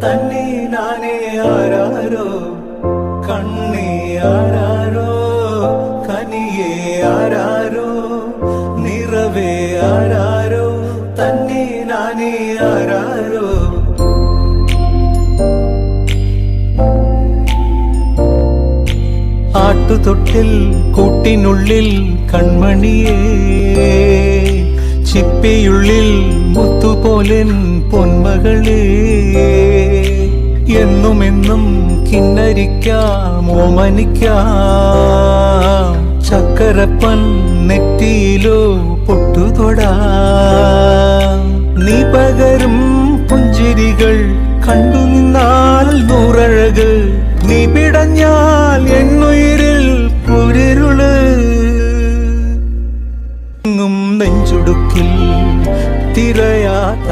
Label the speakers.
Speaker 1: തന്നെ നാനേ ആരാരോ കണ്ണേ ആരാരോ കനിയേ ആരാരോ നിറവേ ആരാരോ തന്നെ നാനേ ആരാരോ ആട്ടുതൊട്ടിൽ കൂട്ടിനുള്ളിൽ കൺമണിയേ ചിപ്പിയുള്ളിൽ മുത്തുപോലെൻ പൊന്മകളേ എന്നുമെന്നും കിന്നരിക്കാം ഓമനിക്കാം ചക്കരപ്പൻ നെറ്റിയിലോ പൊട്ടുതൊടാം നീ പകരും പുഞ്ചിരികൾ കണ്ടു നിന്നാൽ നൂറഴക് നീ പിടഞ്ഞാൽ എന്നുയിരിൽ കുരിരുള് നെഞ്ചുടുക്കിൽ തിരയാത്ത